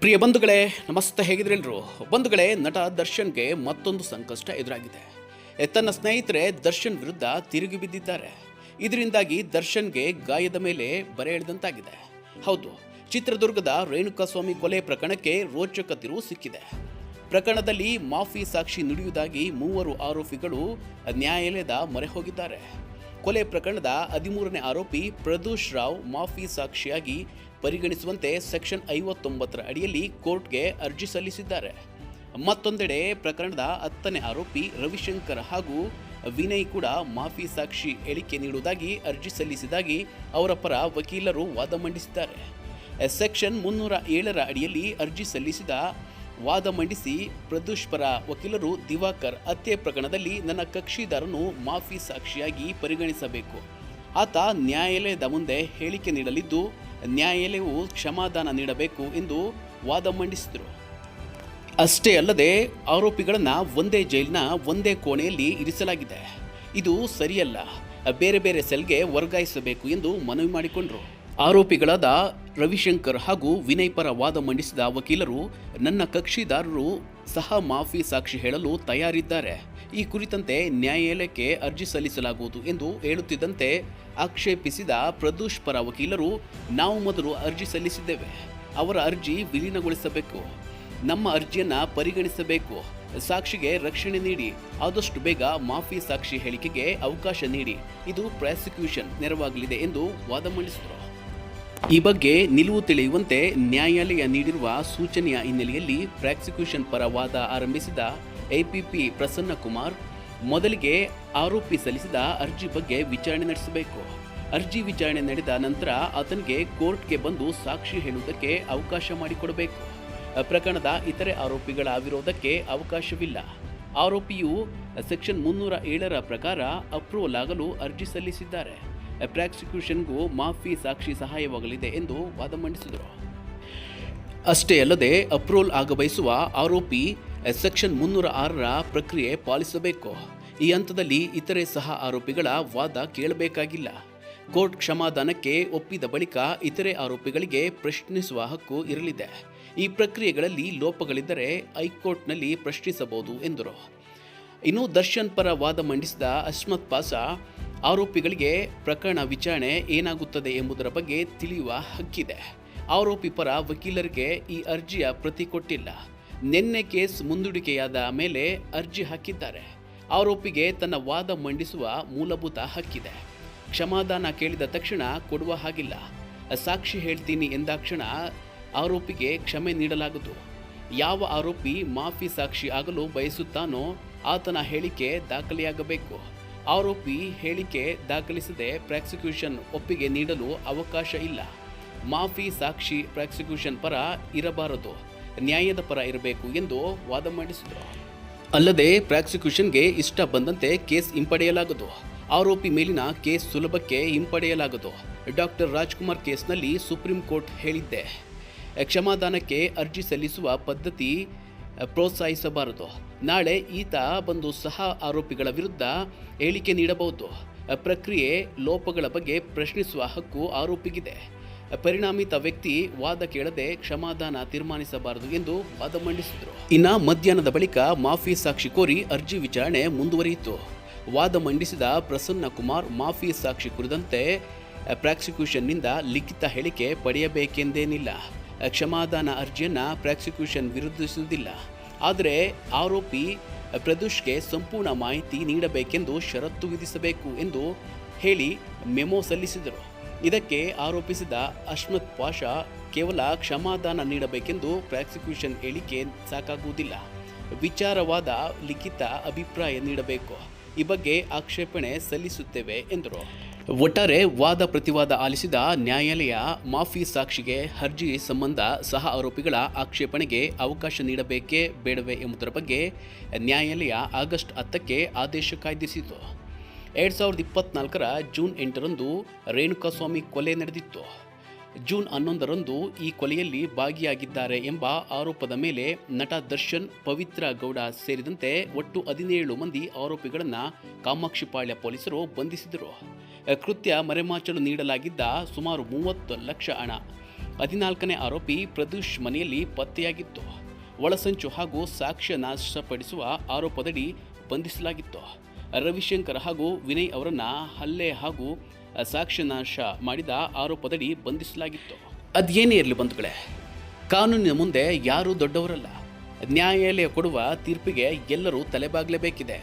ಪ್ರಿಯ ಬಂಧುಗಳೇ, ನಮಸ್ತೆ. ಹೇಗಿದ್ರೆಲ್ಲರೂ? ಬಂಧುಗಳೇ, ನಟ ದರ್ಶನ್ಗೆ ಮತ್ತೊಂದು ಸಂಕಷ್ಟ ಎದುರಾಗಿದೆ. ತನ್ನ ಸ್ನೇಹಿತರೆ ದರ್ಶನ್ ವಿರುದ್ಧ ತಿರುಗಿ ಬಿದ್ದಿದ್ದಾರೆ. ಇದರಿಂದಾಗಿ ದರ್ಶನ್ಗೆ ಗಾಯದ ಮೇಲೆ ಬರೆ ಎಳೆದಂತಾಗಿದೆ. ಹೌದು, ಚಿತ್ರದುರ್ಗದ ರೇಣುಕಾಸ್ವಾಮಿ ಕೊಲೆ ಪ್ರಕರಣಕ್ಕೆ ರೋಚಕ ತಿರುವು ಸಿಕ್ಕಿದೆ. ಪ್ರಕರಣದಲ್ಲಿ ಮಾಫಿ ಸಾಕ್ಷಿ ನುಡಿಯುವುದಾಗಿ 3 ಆರೋಪಿಗಳು ನ್ಯಾಯಾಲಯದ ಮೊರೆ ಹೋಗಿದ್ದಾರೆ. ಕೊಲೆ ಪ್ರಕರಣದ 13ನೇ ಆರೋಪಿ ಪ್ರದೋಷ್ ರಾವ್ ಮಾಫಿ ಸಾಕ್ಷಿಯಾಗಿ ಪರಿಗಣಿಸುವಂತೆ ಸೆಕ್ಷನ್ 59ರ ಅಡಿಯಲ್ಲಿ ಕೋರ್ಟ್ಗೆ ಅರ್ಜಿ ಸಲ್ಲಿಸಿದ್ದಾರೆ. ಮತ್ತೊಂದೆಡೆ ಪ್ರಕರಣದ 10ನೇ ಆರೋಪಿ ರವಿಶಂಕರ್ ಹಾಗೂ ವಿನಯ್ ಕೂಡ ಮಾಫಿ ಸಾಕ್ಷಿ ಹೇಳಿಕೆ ನೀಡುವುದಾಗಿ ಅರ್ಜಿ ಸಲ್ಲಿಸಿದಾಗಿ ಅವರ ಪರ ವಕೀಲರು ವಾದ ಮಂಡಿಸಿದ್ದಾರೆ. ಸೆಕ್ಷನ್ 307ರ ಅಡಿಯಲ್ಲಿ ಅರ್ಜಿ ಸಲ್ಲಿಸಿದ ವಾದ ಮಂಡಿಸಿ ಪ್ರದೋಷ್ ಪರ ವಕೀಲರು ದಿವಾಕರ್ ಹತ್ಯೆ ಪ್ರಕರಣದಲ್ಲಿ ನನ್ನ ಕಕ್ಷಿದಾರನು ಮಾಫಿ ಸಾಕ್ಷಿಯಾಗಿ ಪರಿಗಣಿಸಬೇಕು. ಆತ ನ್ಯಾಯಾಲಯದ ಮುಂದೆ ಹೇಳಿಕೆ ನೀಡಲಿದ್ದು ನ್ಯಾಯಾಲಯವು ಕ್ಷಮಾದಾನ ನೀಡಬೇಕು ಎಂದು ವಾದ ಮಂಡಿಸಿದರು. ಅಷ್ಟೇ ಅಲ್ಲದೆ ಆರೋಪಿಗಳನ್ನು ಒಂದೇ ಜೈಲಿನ ಒಂದೇ ಕೋಣೆಯಲ್ಲಿ ಇರಿಸಲಾಗಿದೆ. ಇದು ಸರಿಯಲ್ಲ, ಬೇರೆ ಬೇರೆ ಸೆಲ್ಗೆ ವರ್ಗಾಯಿಸಬೇಕು ಎಂದು ಮನವಿ ಮಾಡಿಕೊಂಡರು. ಆರೋಪಿಗಳಾದ ರವಿಶಂಕರ್ ಹಾಗೂ ವಿನಯ್ ಪರ ವಾದ ಮಂಡಿಸಿದ ವಕೀಲರು, ನನ್ನ ಕಕ್ಷಿದಾರರು ಸಹ ಮಾಫಿ ಸಾಕ್ಷಿ ಹೇಳಲು ತಯಾರಿದ್ದಾರೆ. ಈ ಕುರಿತಂತೆ ನ್ಯಾಯಾಲಯಕ್ಕೆ ಅರ್ಜಿ ಸಲ್ಲಿಸಲಾಗುವುದು ಎಂದು ಹೇಳುತ್ತಿದ್ದಂತೆ ಆಕ್ಷೇಪಿಸಿದ ಪ್ರದೋಷ್ ಪರ ವಕೀಲರು, ನಾವು ಮೊದಲು ಅರ್ಜಿ ಸಲ್ಲಿಸಿದ್ದೇವೆ, ಅವರ ಅರ್ಜಿ ವಿಲೀನಗೊಳಿಸಬೇಕು, ನಮ್ಮ ಅರ್ಜಿಯನ್ನು ಪರಿಗಣಿಸಬೇಕು, ಸಾಕ್ಷಿಗೆ ರಕ್ಷಣೆ ನೀಡಿ, ಆದಷ್ಟು ಬೇಗ ಮಾಫಿ ಸಾಕ್ಷಿ ಹೇಳಿಕೆಗೆ ಅವಕಾಶ ನೀಡಿ, ಇದು ಪ್ರಾಸಿಕ್ಯೂಷನ್ ನೆರವಾಗಲಿದೆ ಎಂದು ವಾದ ಮಂಡಿಸಿದರು. ಈ ಬಗ್ಗೆ ನಿಲುವು ತಿಳಿಯುವಂತೆ ನ್ಯಾಯಾಲಯ ನೀಡಿರುವ ಸೂಚನೆಯ ಹಿನ್ನೆಲೆಯಲ್ಲಿ ಪ್ರಾಸಿಕ್ಯೂಷನ್ ಪರ ವಾದ ಆರಂಭಿಸಿದ ಎಪಿಪಿ ಪ್ರಸನ್ನ ಕುಮಾರ್, ಮೊದಲಿಗೆ ಆರೋಪಿ ಸಲ್ಲಿಸಿದ ಅರ್ಜಿ ಬಗ್ಗೆ ವಿಚಾರಣೆ ನಡೆಸಬೇಕು. ಅರ್ಜಿ ವಿಚಾರಣೆ ನಡೆದ ನಂತರ ಆತನಿಗೆ ಕೋರ್ಟ್ಗೆ ಬಂದು ಸಾಕ್ಷಿ ಹೇಳುವುದಕ್ಕೆ ಅವಕಾಶ ಮಾಡಿಕೊಡಬೇಕು. ಪ್ರಕರಣದ ಇತರೆ ಆರೋಪಿಗಳ ವಿರೋಧಕ್ಕೆ ಅವಕಾಶವಿಲ್ಲ. ಆರೋಪಿಯು ಸೆಕ್ಷನ್ 307ರ ಪ್ರಕಾರ ಅಪ್ರೂವಲ್ ಆಗಲು ಅರ್ಜಿ ಸಲ್ಲಿಸಿದ್ದಾರೆ. ಪ್ರಾಸಿಕ್ಯೂಷನ್ಗೂ ಮಾಫಿ ಸಾಕ್ಷಿ ಸಹಾಯವಾಗಲಿದೆ ಎಂದು ವಾದ ಮಂಡಿಸಿದರು. ಅಷ್ಟೇ ಅಲ್ಲದೆ ಅಪ್ರೂವಲ್ ಆಗಬಯಸುವ ಆರೋಪಿ ಸೆಕ್ಷನ್ 306ರ ಪ್ರಕ್ರಿಯೆ ಪಾಲಿಸಬೇಕು. ಈ ಹಂತದಲ್ಲಿ ಇತರೆ ಸಹ ಆರೋಪಿಗಳ ವಾದ ಕೇಳಬೇಕಾಗಿಲ್ಲ. ಕೋರ್ಟ್ ಕ್ಷಮಾದಾನಕ್ಕೆ ಒಪ್ಪಿದ ಬಳಿಕ ಇತರೆ ಆರೋಪಿಗಳಿಗೆ ಪ್ರಶ್ನಿಸುವ ಹಕ್ಕು ಇರಲಿದೆ. ಈ ಪ್ರಕ್ರಿಯೆಗಳಲ್ಲಿ ಲೋಪಗಳಿದ್ದರೆ ಹೈಕೋರ್ಟ್ನಲ್ಲಿ ಪ್ರಶ್ನಿಸಬಹುದು ಎಂದರು. ಇನ್ನು ದರ್ಶನ್ ಪರ ವಾದ ಮಂಡಿಸಿದ ಅಸ್ಮತ್ ಪಾಷಾ, ಆರೋಪಿಗಳಿಗೆ ಪ್ರಕರಣ ವಿಚಾರಣೆ ಏನಾಗುತ್ತದೆ ಎಂಬುದರ ಬಗ್ಗೆ ತಿಳಿಯುವ ಹಕ್ಕಿದೆ. ಆರೋಪಿ ಪರ ವಕೀಲರಿಗೆ ಈ ಅರ್ಜಿಯ ಪ್ರತಿ ಕೊಟ್ಟಿಲ್ಲ. ನಿನ್ನೆ ಕೇಸ್ ಮುಂದೂಡಿಕೆಯಾದ ಮೇಲೆ ಅರ್ಜಿ ಹಾಕಿದ್ದಾರೆ. ಆರೋಪಿಗೆ ತನ್ನ ವಾದ ಮಂಡಿಸುವ ಮೂಲಭೂತ ಹಕ್ಕಿದೆ. ಕ್ಷಮಾದಾನ ಕೇಳಿದ ತಕ್ಷಣ ಕೊಡುವ ಹಾಗಿಲ್ಲ. ಸಾಕ್ಷಿ ಹೇಳ್ತೀನಿ ಎಂದಾಕ್ಷಣ ಆರೋಪಿಗೆ ಕ್ಷಮೆ ನೀಡಲಾಗದು. ಯಾವ ಆರೋಪಿ ಮಾಫಿ ಸಾಕ್ಷಿ ಆಗಲು ಬಯಸುತ್ತಾನೋ ಆತನ ಹೇಳಿಕೆ ದಾಖಲೆಯಾಗಬೇಕು. ಆರೋಪಿ ಹೇಳಿಕೆ ದಾಖಲಿಸದೆ ಪ್ರಾಸಿಕ್ಯೂಷನ್ ಒಪ್ಪಿಗೆ ನೀಡಲು ಅವಕಾಶ ಇಲ್ಲ. ಮಾಫಿ ಸಾಕ್ಷಿ ಪ್ರಾಸಿಕ್ಯೂಷನ್ ಪರ ಇರಬಾರದು, ನ್ಯಾಯದ ಪರ ಇರಬೇಕು ಎಂದು ವಾದ ಮಂಡಿಸಿದರು. ಅಲ್ಲದೆ ಪ್ರಾಸಿಕ್ಯೂಷನ್ಗೆ ಇಷ್ಟ ಬಂದಂತೆ ಕೇಸ್ ಹಿಂಪಡೆಯಲಾಗದು. ಆರೋಪಿ ಮೇಲಿನ ಕೇಸ್ ಸುಲಭಕ್ಕೆ ಹಿಂಪಡೆಯಲಾಗದು. ಡಾಕ್ಟರ್ ರಾಜ್ಕುಮಾರ್ ಕೇಸ್ನಲ್ಲಿ ಸುಪ್ರೀಂ ಕೋರ್ಟ್ ಹೇಳಿದ್ದೆ, ಕ್ಷಮಾದಾನಕ್ಕೆ ಅರ್ಜಿ ಸಲ್ಲಿಸುವ ಪದ್ಧತಿ ಪ್ರೋತ್ಸಾಹಿಸಬಾರದು. ನಾಳೆ ಈತ ಬಂದು ಸಹ ಆರೋಪಿಗಳ ವಿರುದ್ಧ ಹೇಳಿಕೆ ನೀಡಬಹುದು. ಪ್ರಕ್ರಿಯೆ ಲೋಪಗಳ ಬಗ್ಗೆ ಪ್ರಶ್ನಿಸುವ ಹಕ್ಕು ಆರೋಪಿಗಿದೆ. ಪರಿಣಾಮಿತ ವ್ಯಕ್ತಿ ವಾದ ಕೇಳದೆ ಕ್ಷಮಾದಾನ ತೀರ್ಮಾನಿಸಬಾರದು ಎಂದು ವಾದ ಮಂಡಿಸಿದರು. ಇನ್ನು ಮಧ್ಯಾಹ್ನದ ಬಳಿಕ ಮಾಫಿ ಸಾಕ್ಷಿ ಕೋರಿ ಅರ್ಜಿ ವಿಚಾರಣೆ ಮುಂದುವರಿಯಿತು. ವಾದ ಮಂಡಿಸಿದ ಪ್ರಸನ್ನ ಕುಮಾರ್, ಮಾಫಿ ಸಾಕ್ಷಿ ಕುರಿತಂತೆ ಪ್ರಾಸಿಕ್ಯೂಷನ್ನಿಂದ ಲಿಖಿತ ಹೇಳಿಕೆ ಪಡೆಯಬೇಕೆಂದೇನಿಲ್ಲ. ಕ್ಷಮಾದಾನ ಅರ್ಜಿಯನ್ನು ಪ್ರಾಸಿಕ್ಯೂಷನ್ ವಿರೋಧಿಸುವುದಿಲ್ಲ. ಆದರೆ ಆರೋಪಿ ಪ್ರದೋಷ್ಗೆ ಸಂಪೂರ್ಣ ಮಾಹಿತಿ ನೀಡಬೇಕೆಂದು ಷರತ್ತು ವಿಧಿಸಬೇಕು ಎಂದು ಹೇಳಿ ಮೆಮೊ ಸಲ್ಲಿಸಿದರು. ಇದಕ್ಕೆ ಆರೋಪಿಸಿದ ಅಸ್ಮತ್ ಪಾಷಾ, ಕೇವಲ ಕ್ಷಮಾದಾನ ನೀಡಬೇಕೆಂದು ಪ್ರಾಸಿಕ್ಯೂಷನ್ ಹೇಳಿಕೆ ಸಾಕಾಗುವುದಿಲ್ಲ, ವಿಚಾರವಾದ ಲಿಖಿತ ಅಭಿಪ್ರಾಯ ನೀಡಬೇಕು, ಈ ಬಗ್ಗೆ ಆಕ್ಷೇಪಣೆ ಸಲ್ಲಿಸುತ್ತೇವೆ ಎಂದರು. ಒಟ್ಟಾರೆ ವಾದ ಪ್ರತಿವಾದ ಆಲಿಸಿದ ನ್ಯಾಯಾಲಯ ಮಾಫಿ ಸಾಕ್ಷಿಗೆ ಅರ್ಜಿ ಸಂಬಂಧ ಸಹ ಆರೋಪಿಗಳ ಆಕ್ಷೇಪಣೆಗೆ ಅವಕಾಶ ನೀಡಬೇಕೇ ಬೇಡವೇ ಎಂಬುದರ ಬಗ್ಗೆ ನ್ಯಾಯಾಲಯ ಆಗಸ್ಟ್ 10ಕ್ಕೆ ಆದೇಶ ಕಾಯ್ದಿರಿಸಿತು. 2024ರ ಜೂನ್ 8ರಂದು ರೇಣುಕಾಸ್ವಾಮಿ ಕೊಲೆ ನಡೆದಿತ್ತು. ಜೂನ್ 11ರಂದು ಈ ಕೊಲೆಯಲ್ಲಿ ಭಾಗಿಯಾಗಿದ್ದಾರೆ ಎಂಬ ಆರೋಪದ ಮೇಲೆ ನಟ ದರ್ಶನ್, ಪವಿತ್ರ ಗೌಡ ಸೇರಿದಂತೆ ಒಟ್ಟು 17 ಮಂದಿ ಆರೋಪಿಗಳನ್ನು ಕಾಮಾಕ್ಷಿಪಾಳ್ಯ ಪೊಲೀಸರು ಬಂಧಿಸಿದರು. ಕೃತ್ಯ ಮರೆಮಾಚಲು ನೀಡಲಾಗಿದ್ದ ಸುಮಾರು 30 ಲಕ್ಷ ಹಣ 14ನೇ ಆರೋಪಿ ಪ್ರದೂಷ್ ಮನೆಯಲ್ಲಿ ಪತ್ತೆಯಾಗಿತ್ತು. ಒಳಸಂಚು ಹಾಗೂ ಸಾಕ್ಷ್ಯ ನಾಶಪಡಿಸುವ ಆರೋಪದಡಿ ಬಂಧಿಸಲಾಗಿತ್ತು. ರವಿಶಂಕರ್ ಹಾಗೂ ವಿನಯ್ ಅವರನ್ನ ಹಲ್ಲೆ ಹಾಗೂ ಸಾಕ್ಷ್ಯ ನಾಶ ಮಾಡಿದ ಆರೋಪದಡಿ ಬಂಧಿಸಲಾಗಿತ್ತು. ಅದೇನೇ ಇರಲಿ ಬಂಧುಗಳೇ, ಕಾನೂನಿನ ಮುಂದೆ ಯಾರೂ ದೊಡ್ಡವರಲ್ಲ. ನ್ಯಾಯಾಲಯ ಕೊಡುವ ತೀರ್ಪಿಗೆ ಎಲ್ಲರೂ ತಲೆಬಾಗಲೇಬೇಕಿದೆ.